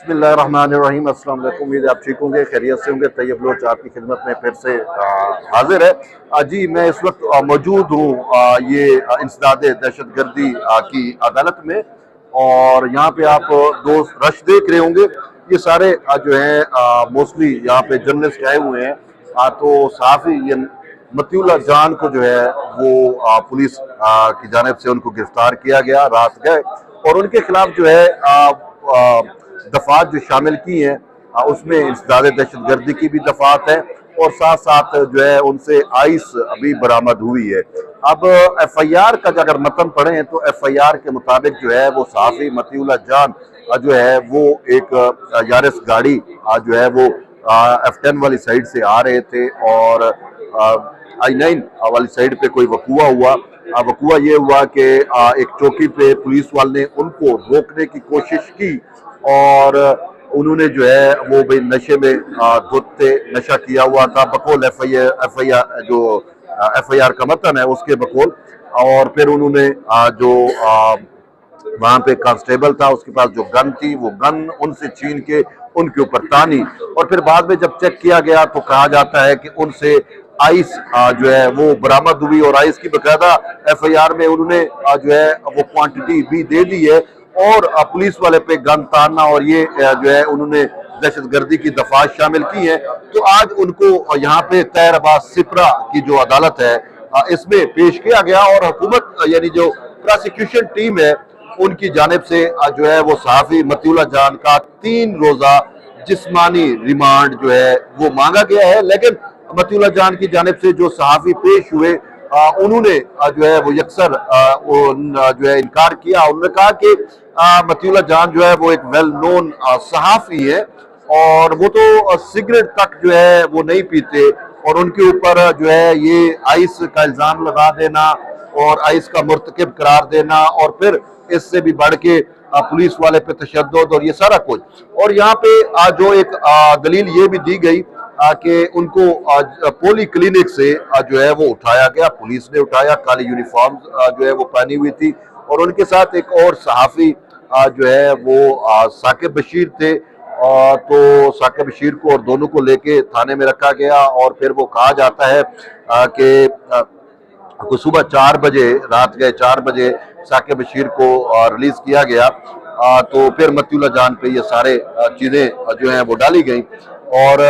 बिस्मिल्लाहिर्रहमानिर्रहीम। अस्सलाम वालेकुम। उम्मीद है आप ठीक होंगे, खैरियत से होंगे। तैयब लोच आपकी खिदमत में फिर से हाजिर है। जी मैं इस वक्त मौजूद हूँ ये इंसदाद दहशत गर्दी की अदालत में, और यहाँ पे आप दो रश देख रहे होंगे। ये सारे जो है मोस्टली यहाँ पे जर्नलिस्ट आए हुए हैं। तो सहाफ़ी ये मतीउल्लाह जान को जो है वो पुलिस की जानिब से उनको गिरफ्तार किया गया रात गए, और उनके खिलाफ जो है दफात जो शामिल की हैं उसमें इंसदाद दहशत गर्दी की भी दफात है, और साथ साथ जो है उनसे आइस अभी बरामद हुई है। अब FIR का अगर मतन पढ़ें तो FIR के मुताबिक जो है वो सहाफ़ी मतीउल्लाह जान जो है वो एक यारिस गाड़ी जो है वो F10 वाली साइड से आ रहे थे, और I9 वाली साइड पे कोई वकूआ हुआ। वकूआ ये हुआ कि एक चौकी पे पुलिस वाले ने उनको रोकने की कोशिश की, और उन्होंने जो है वो भाई नशे में धुत थे, नशा किया हुआ था बकौल FIR जो FIR का मतन है उसके बकौल। और फिर उन्होंने जो वहां पे कांस्टेबल था उसके पास जो गन थी वो गन उनसे छीन के उनके ऊपर तानी, और फिर बाद में जब चेक किया गया तो कहा जाता है कि उनसे आइस जो है वो बरामद हुई, और आइस की बकायदा FIR में उन्होंने जो है वो क्वांटिटी भी दे दी है, और पुलिस वाले पे गन तानना और ये जो है उन्होंने दहशतगर्दी की दफात शामिल की है। तो आज उनको यहाँ पे तैर अब्बास सिपरा की जो अदालत है इसमें पेश किया गया, और हुकूमत यानी जो प्रोसिक्यूशन टीम है उनकी जानिब से जो है वो सहाफ़ी मतीउल्लाह जान का 3 रोजा जिस्मानी रिमांड जो है वो मांगा गया है। लेकिन मतीउल्लाह जान की जानिब से जो सहाफ़ी पेश हुए उन्होंने जो है वो यकसर जो है इनकार किया। उन्होंने कहा कि मतीउल्लाह जान जो है वो एक वेल नोन सहाफ़ी है, और वो तो सिगरेट तक जो है वो नहीं पीते, और उनके ऊपर जो है ये आइस का इल्ज़ाम लगा देना और आइस का मुर्तकिब करार देना, और फिर इससे भी बढ़ के पुलिस वाले पे तशद्दुद और ये सारा कुछ। और यहाँ पे जो एक दलील ये भी दी गई कि उनको पोली क्लिनिक से जो है वो उठाया गया, पुलिस ने उठाया, काली यूनिफॉर्म जो है वो पहनी हुई थी, और उनके साथ एक और सहाफ़ी जो है वो साकिब बशीर थे। तो साकिब बशीर को और दोनों को लेके थाने में रखा गया, और फिर वो कहा जाता है कि सुबह 4 बजे रात गए 4 बजे साकिब बशीर को रिलीज किया गया। तो फिर मतीउल्लाह जान पे ये सारे चीजें जो हैं वो डाली गई, और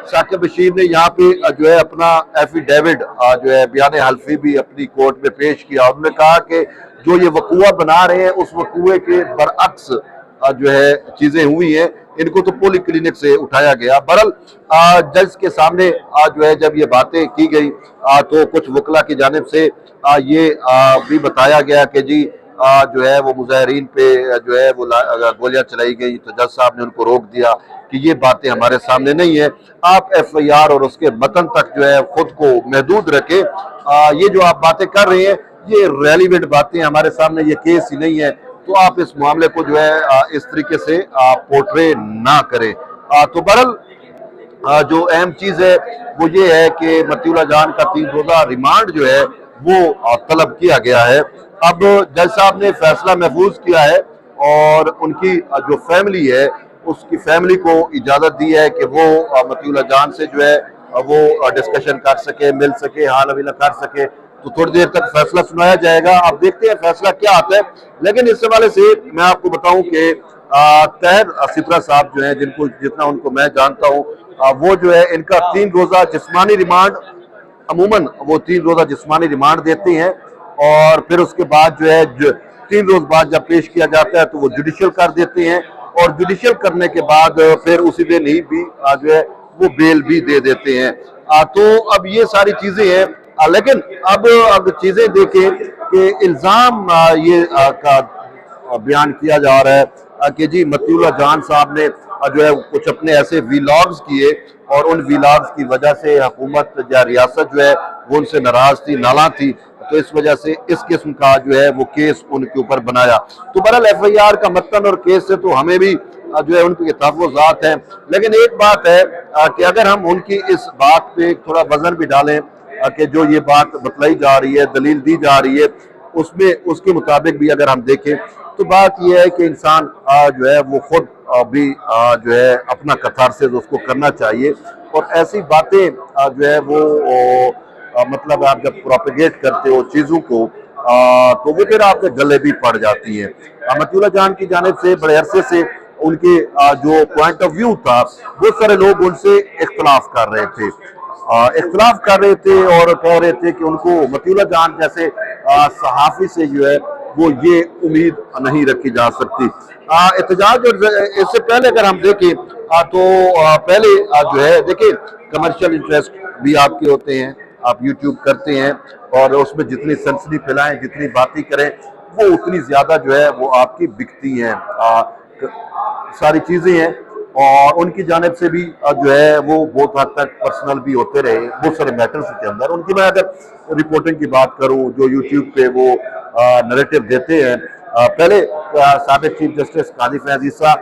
साकिब बशीर ने यहाँ पे जो है अपना एफिडेविट जो है बयान हल्फी भी अपनी कोर्ट में पेश किया। उन्होंने कहा कि जो ये वकूआ बना रहे हैं उस वकूए के बरअक्स जो है चीजें हुई हैं, इनको तो पोली क्लिनिक से उठाया गया। बहरहाल जज के सामने जो है जब ये बातें की गई तो कुछ वकला की जानिब से ये भी बताया गया कि जी जो है वो मुजाहिरीन पे जो है वो गोलियां चलाई गई, तो जज साहब ने उनको रोक दिया कि ये बातें हमारे सामने नहीं है, आप FIR और उसके मतन तक जो है खुद को महदूद रखें। ये जो आप बातें कर रहे हैं ये रेलिवेंट बातें हमारे सामने, ये केस ही नहीं है, तो आप इस मामले को जो है इस तरीके से पोर्ट्रे ना करें। तो बहरहाल जो अहम चीज है वो ये है कि मतीउल्लाह जान का 3 रोजा रिमांड जो है वो तलब किया गया है। अब जज साहब ने फैसला महफूज किया है, और उनकी जो फैमिली है उसकी फैमिली को इजाजत दी है कि वो मतीउल्लाह जान से जो है वो डिस्कशन कर सके, मिल सके, हाल अभी कर सके। तो थोड़ी देर तक फैसला सुनाया जाएगा, अब देखते हैं फैसला क्या आता है। लेकिन इस हवाले से मैं आपको बताऊं कि तहर सिपरा साहब जो है, जिनको जितना उनको मैं जानता हूँ, वो जो है इनका 3 रोजा जिस्मानी रिमांड, अमूमन वो 3 रोजा जिस्मानी रिमांड देते हैं, और फिर उसके बाद जो है 3 रोज बाद जब पेश किया जाता है तो वो जुडिशियल कर देते हैं, और जुडिशियल करने के बाद फिर उसी दिन ही भी जो है वो बेल भी दे देते हैं। तो अब ये सारी चीजें हैं। लेकिन अब चीजें देखें कि इल्जाम ये का बयान किया जा रहा है कि जी मतीउल्लाह जान साहब ने जो है कुछ अपने ऐसे वीलॉग्स किए, और उन वीलॉग्स की वजह से हुकूमत या रियासत जो है वो उनसे नाराज थी, नाला थी, तो इस वजह से इस किस्म का जो है वो केस उनके ऊपर बनाया। तो बहरहाल FIR का मतन और केस से तो हमें भी जो है उनके तहफ़्फ़ुज़ात हैं। लेकिन एक बात है कि अगर हम उनकी इस बात पे थोड़ा वजन भी डालें कि जो ये बात बतलाई जा रही है, दलील दी जा रही है, उसमें उसके मुताबिक भी अगर हम देखें तो बात यह है कि इंसान जो है वो खुद भी जो है अपना कथारसिस उसको करना चाहिए, और ऐसी बातें जो है वो मतलब आप जब प्रोपेगेट करते हो चीज़ों को तो वो फिर आपके गले भी पड़ जाती हैं। मतीउल्ला जान की जानिब से बड़े अरसे से उनके जो पॉइंट ऑफ व्यू था, बहुत सारे लोग उनसे इख्तलाफ कर रहे थे, और कह रहे थे कि उनको मतीउल्ला जान जैसे सहाफ़ी से जो है वो ये उम्मीद नहीं रखी जा सकती। एहतजाज, और इससे पहले अगर हम देखें तो पहले जो है देखिए कमर्शियल इंटरेस्ट भी आपके होते हैं, आप यूट्यूब करते हैं और उसमें जितनी सनसनी फैलाएं, जितनी बातें करें, वो उतनी ज़्यादा जो है वो आपकी बिकती हैं, सारी चीज़ें हैं। और उनकी जानिब से भी जो है वो बहुत हद तक पर्सनल भी होते रहे बहुत सारे मैटर्स के अंदर। उनकी मैं अगर रिपोर्टिंग की बात करूं, जो यूट्यूब पे वो नैरेटिव देते हैं, पहले साबिक चीफ जस्टिस काजी फैज़ ईसा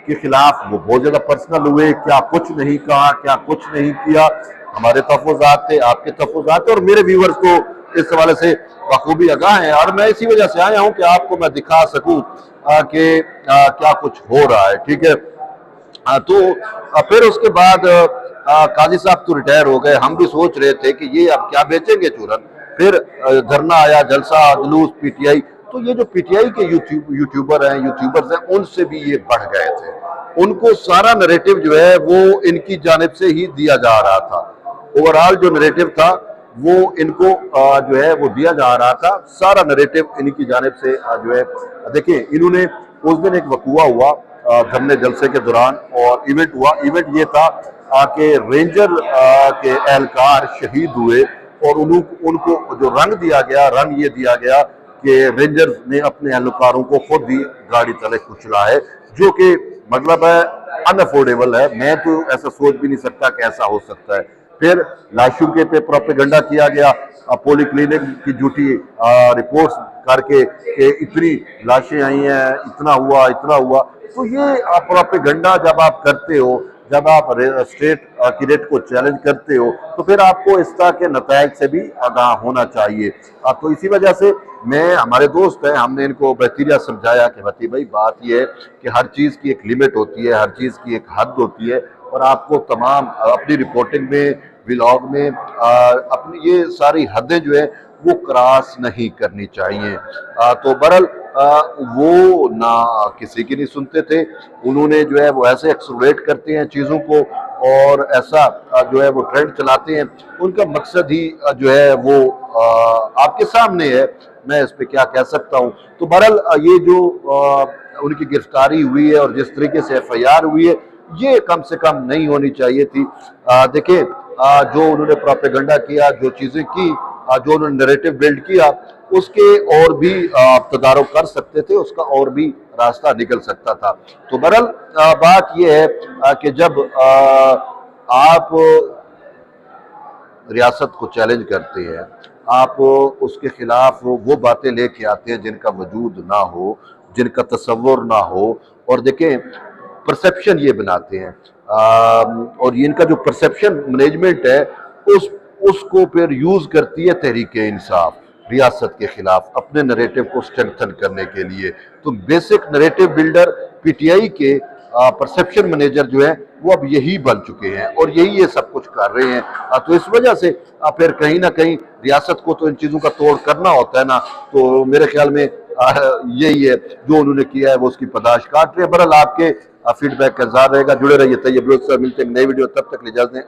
के खिलाफ वो बहुत ज़्यादा पर्सनल हुए, क्या कुछ नहीं कहा, क्या कुछ नहीं किया, हमारे तहफ़्फ़ुज़ात थे, आपके तहफ़्फ़ुज़ात थे, और मेरे व्यूवर्स को इस हवाले से बखूबी आगाह हैं, और मैं इसी वजह से आया हूँ कि आपको मैं दिखा सकूँ कि क्या कुछ हो रहा है, ठीक है। तो फिर उसके बाद काजी साहब तो रिटायर हो गए, हम भी सोच रहे थे कि ये अब क्या बेचेंगे चूरन। फिर धरना आया, जलसा जुलूस पीटीआई, तो ये जो पीटीआई के यूट्यूबर्स हैं, उनसे भी ये बढ़ गए थे, उनको सारा नैरेटिव जो है वो इनकी जानिब से ही दिया जा रहा था। ओवरऑल जो नैरेटिव था वो इनको जो है वो दिया जा रहा था, सारा नैरेटिव इनकी जानिब से जो है। देखिए इन्होंने उस दिन एक वकूआ हुआ धरने जलसे के दौरान, और इवेंट हुआ। इवेंट ये था कि रेंजर के एहलकार शहीद हुए, और उनको जो रंग दिया गया, रंग ये दिया गया कि रेंजर्स ने अपने एहलकारों को खुद ही गाड़ी तले कुचला है, जो कि मतलब है अनअफोर्डेबल है। मैं तो ऐसा सोच भी नहीं सकता कि ऐसा हो सकता है। फिर लाशों के पे प्रोपेगेंडा किया गया, पोली क्लिनिक की झूठी रिपोर्ट्स करके कि इतनी लाशें आई हैं, इतना हुआ। तो ये प्रोपेगेंडा जब आप करते हो, जब आप स्टेट की रेट को चैलेंज करते हो, तो फिर आपको इस तरह के नतायज से भी आगाह होना चाहिए। तो इसी वजह से हमारे दोस्त हैं, हमने इनको बेहतरीन समझाया कि भती भाई बात यह है कि हर चीज़ की एक लिमिट होती है, हर चीज़ की एक हद होती है, और आपको तमाम अपनी रिपोर्टिंग में, व्लॉग में अपनी ये सारी हदें जो है वो क्रॉस नहीं करनी चाहिए। तो बहरहाल वो ना किसी की नहीं सुनते थे, उन्होंने जो है वो ऐसे एक्सप्लोइट करते हैं चीज़ों को, और ऐसा जो है वो ट्रेंड चलाते हैं। उनका मकसद ही जो है वो आपके सामने है, मैं इस पर क्या कह सकता हूँ। तो बहरहाल ये जो उनकी गिरफ्तारी हुई है और जिस तरीके से FIR हुई है, ये कम से कम नहीं होनी चाहिए थी। देखिए जो उन्होंने प्रोपेगेंडा किया, जो चीज़ें की, जो उन्होंने नैरेटिव बिल्ड किया, उसके और भी आप तदारुक कर सकते थे, उसका और भी रास्ता निकल सकता था। तो बहरहाल बात यह है कि जब आप रियासत को चैलेंज करते हैं, आप उसके खिलाफ वो बातें लेके आते हैं जिनका वजूद ना हो, जिनका तसव्वुर ना हो, और देखें परसेप्शन ये बनाते हैं, और इनका जो परसेप्शन मैनेजमेंट है उसको फिर यूज करती है तहरीके इंसाफ रियासत के खिलाफ अपने नैरेटिव को स्ट्रेंथन करने के लिए। तो बेसिक नैरेटिव बिल्डर पीटीआई के परसेप्शन मैनेजर जो है वो अब यही बन चुके हैं, और यही ये सब कुछ कर रहे हैं। तो इस वजह से फिर कहीं ना कहीं रियासत को तो इन चीज़ों का तोड़ करना होता है ना, तो मेरे ख्याल में यही है जो उन्होंने किया है, वो उसकी पदाश काट रहे हैं। बहरहाल आपके फीडबैक का इंतजार रहेगा, जुड़े रहिए तैयब लोग से। मिलते हैं नई वीडियो, तब तक ले जाते हैं।